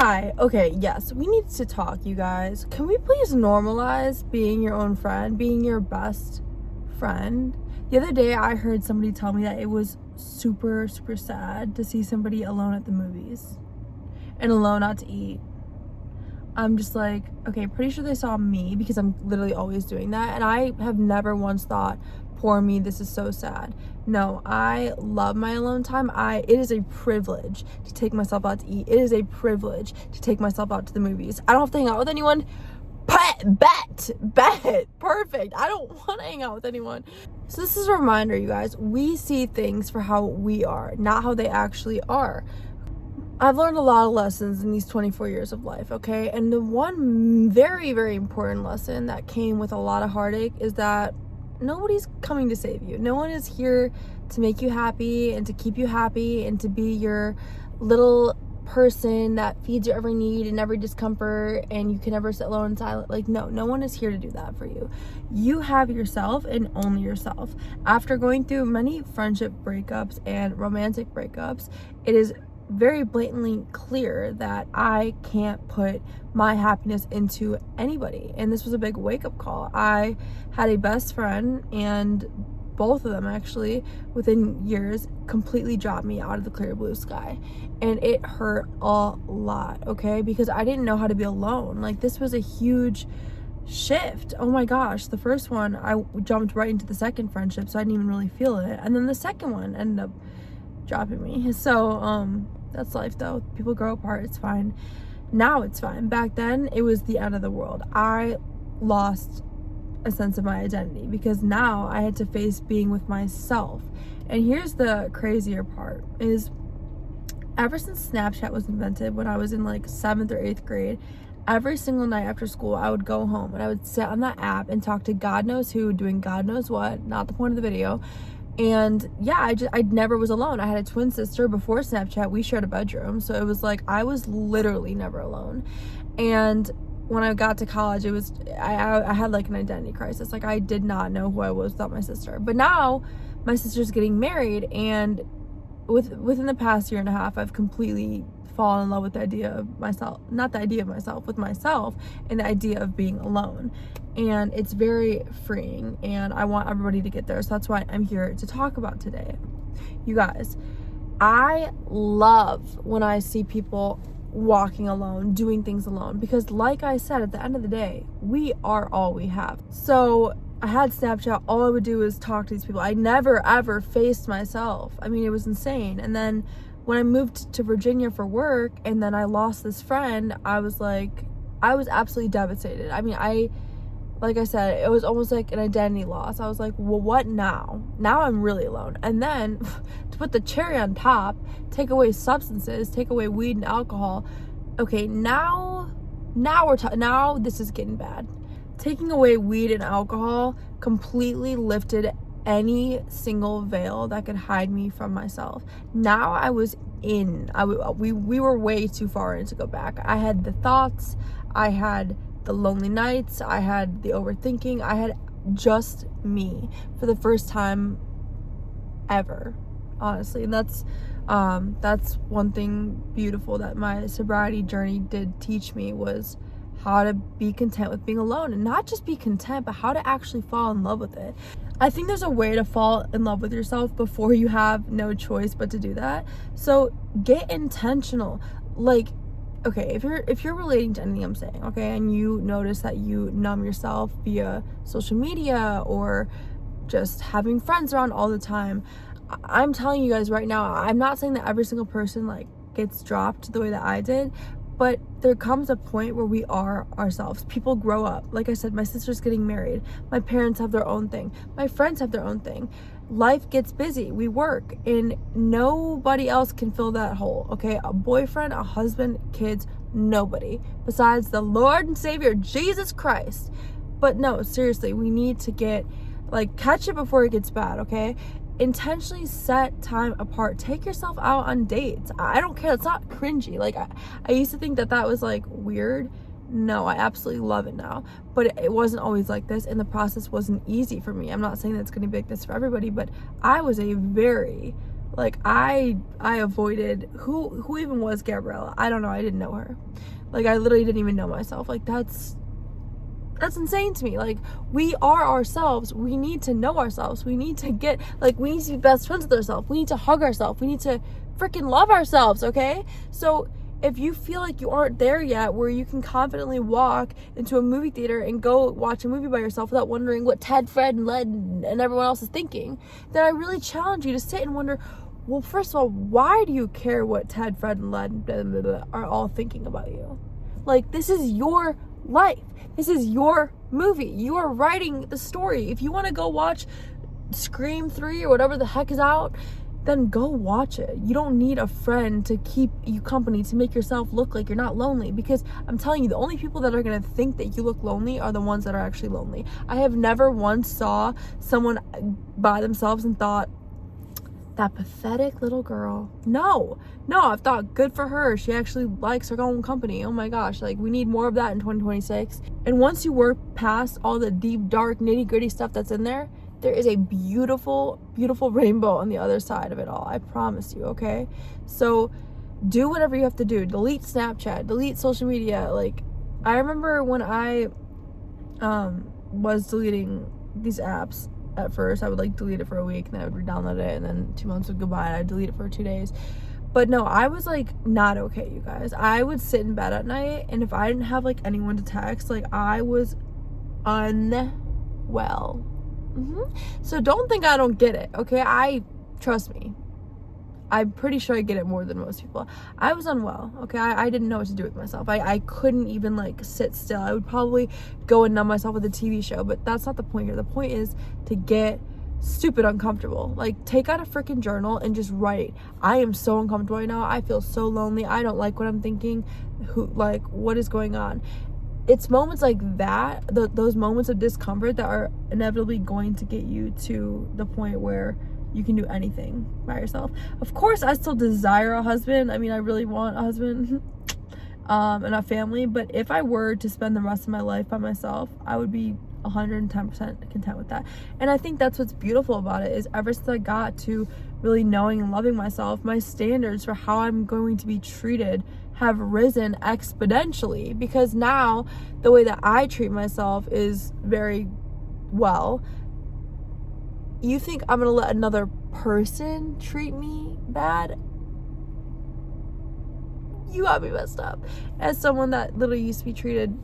Hi. Okay, yes, we need to talk, you guys. Can we please normalize being your own friend, being your best friend? The other day, I heard somebody tell me that it was super, super sad to see somebody alone at the movies and alone out to eat. I'm just like, okay, pretty sure they saw me because I'm literally always doing that. And I have never once thought, poor me, this is so sad. No, I love my alone time. It is a privilege to take myself out to eat. It is a privilege to take myself out to the movies. I don't have to hang out with anyone. Bet. Perfect. I don't want to hang out with anyone. So this is a reminder, you guys, we see things for how we are, not how they actually are. I've learned a lot of lessons in these 24 years of life, okay? And the one very, very important lesson that came with a lot of heartache is that nobody's coming to save you. No one is here to make you happy and to keep you happy and to be your little person that feeds your every need and every discomfort and you can never sit alone and silent. Like, no one is here to do that for you. You have yourself and only yourself. After going through many friendship breakups and romantic breakups, it is very blatantly clear that I can't put my happiness into anybody. And this was a big wake-up call. I had a best friend, and both of them actually within years completely dropped me out of the clear blue sky, and it hurt a lot, okay? Because I didn't know how to be alone. Like, this was a huge shift. Oh my gosh, the first one I jumped right into the second friendship, so I didn't even really feel it, and then the second one ended up dropping me. So that's life though. People grow apart. It's fine. Now it's fine. Back then it was the end of the world. I lost a sense of my identity because now I had to face being with myself. And here's the crazier part is, ever since Snapchat was invented, when I was in like 7th or 8th grade, every single night after school I would go home and I would sit on that app and talk to God knows who doing God knows what, not the point of the video. And yeah, I never was alone. I had a twin sister before Snapchat. We shared a bedroom, so it was like I was literally never alone. And when I got to college, it was I had like an identity crisis. Like, I did not know who I was without my sister. But now my sister's getting married, and within the past year and a half, I've completely fallen in love with the idea of myself, not the idea of myself, with myself, and the idea of being alone. And it's very freeing, and I want everybody to get there. So that's why I'm here to talk about today. You guys, I love when I see people walking alone, doing things alone, because like I said, at the end of the day, we are all we have. So I had Snapchat. All I would do is talk to these people. I never ever faced myself. I mean, it was insane. And then when I moved to Virginia for work and then I lost this friend, I was absolutely devastated. I mean, like I said, it was almost like an identity loss. I was like, well, what now? Now I'm really alone. And then to put the cherry on top, take away substances, take away weed and alcohol. Okay, now this is getting bad. Taking away weed and alcohol completely lifted any single veil that could hide me from myself. Now I was in. We were way too far in to go back. I had the thoughts, I had the lonely nights, I had the overthinking, I had just me for the first time ever, honestly. And that's one thing beautiful that my sobriety journey did teach me, was how to be content with being alone, and not just be content, but how to actually fall in love with it. I think there's a way to fall in love with yourself before you have no choice but to do that. So get intentional. Like, okay, if you're relating to anything I'm saying, okay, and you notice that you numb yourself via social media or just having friends around all the time, I'm telling you guys right now, I'm not saying that every single person like gets dropped the way that I did, but there comes a point where we are ourselves. People grow up. Like I said, my sister's getting married. My parents have their own thing. My friends have their own thing. Life gets busy. We work, and nobody else can fill that hole, okay? A boyfriend, a husband, kids, nobody besides the Lord and Savior, Jesus Christ. But no, seriously, we need to catch it before it gets bad, okay? Intentionally set time apart. Take yourself out on dates. I don't care. It's not cringy. Like, I used to think that was like weird. No, I absolutely love it now. But it wasn't always like this, and the process wasn't easy for me. I'm not saying that it's going to be like this for everybody, but I was a very Like, I avoided, who even was Gabriella? I don't know. I didn't know her. Like, I literally didn't even know myself. Like, that's insane to me. Like, we are ourselves. We need to know ourselves. We need to get, like, we need to be best friends with ourselves. We need to hug ourselves. We need to freaking love ourselves, okay? So if you feel like you aren't there yet where you can confidently walk into a movie theater and go watch a movie by yourself without wondering what Ted, Fred, and Led and everyone else is thinking, then I really challenge you to sit and wonder, well, first of all, why do you care what Ted, Fred, and Led blah, blah, blah, are all thinking about you? Like, this is your life. This is your movie. You are writing the story. If you want to go watch Scream 3 or whatever the heck is out, then go watch it. You don't need a friend to keep you company, to make yourself look like you're not lonely, because I'm telling you, the only people that are going to think that you look lonely are the ones that are actually lonely. I have never once saw someone by themselves and thought, that pathetic little girl. No, I've thought, good for her. She actually likes her own company. Oh my gosh, like, we need more of that in 2026. And once you work past all the deep, dark, nitty-gritty stuff that's in there, there is a beautiful, beautiful rainbow on the other side of it all. I promise you, okay? So do whatever you have to do. Delete Snapchat, delete social media. Like, I remember when I was deleting these apps, at first I would like delete it for a week, and then I would re-download it, and then 2 months would go by and I'd delete it for 2 days. But no, I was like not okay, you guys. I would sit in bed at night, and if I didn't have like anyone to text, like, I was unwell. So don't think I don't get it, okay? Trust me, I'm pretty sure I get it more than most people. I was unwell, okay? I didn't know what to do with myself. I couldn't even like sit still. I would probably go and numb myself with a TV show, but that's not the point here. The point is to get stupid uncomfortable. Like, take out a freaking journal and just write. I am so uncomfortable right now. I feel so lonely. I don't like what I'm thinking. What is going on? It's moments like that, those moments of discomfort, that are inevitably going to get you to the point where you can do anything by yourself. Of course, I still desire a husband. I mean, I really want a husband and a family. But if I were to spend the rest of my life by myself, I would be 110% content with that. And I think that's what's beautiful about it, is ever since I got to really knowing and loving myself, my standards for how I'm going to be treated have risen exponentially. Because now the way that I treat myself is very well. You think I'm gonna let another person treat me bad? You got me messed up. As someone that literally used to be treated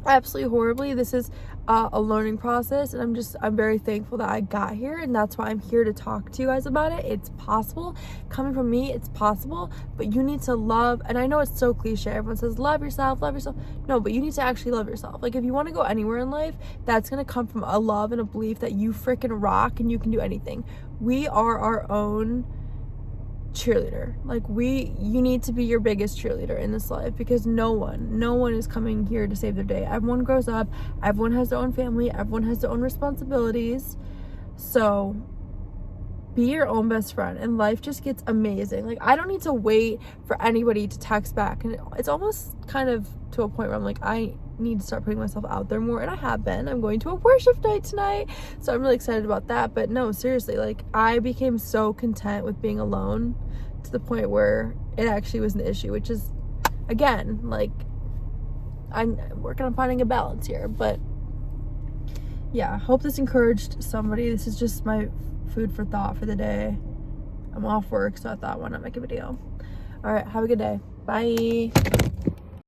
absolutely horribly, this is a learning process, and I'm very thankful that I got here, and that's why I'm here to talk to you guys about it. It's possible. Coming from me, it's possible, but you need to love, and I know it's so cliche, everyone says love yourself. No, but you need to actually love yourself. Like, if you want to go anywhere in life, that's going to come from a love and a belief that you freaking rock and you can do anything. We are our own cheerleader. Like, you need to be your biggest cheerleader in this life, because no one is coming here to save their day. Everyone grows up, everyone has their own family, everyone has their own responsibilities. So be your own best friend, and life just gets amazing. Like, I don't need to wait for anybody to text back, and it's almost kind of to a point where I'm like, I need to start putting myself out there more, and I have been. I'm going to a worship night tonight, so I'm really excited about that. But no, seriously, like, I became so content with being alone to the point where it actually was an issue, which is, again, like, I'm working on finding a balance here. But yeah, hope this encouraged somebody. This is just my food for thought for the day. I'm off work, so I thought, why not make a video? All right, have a good day. Bye.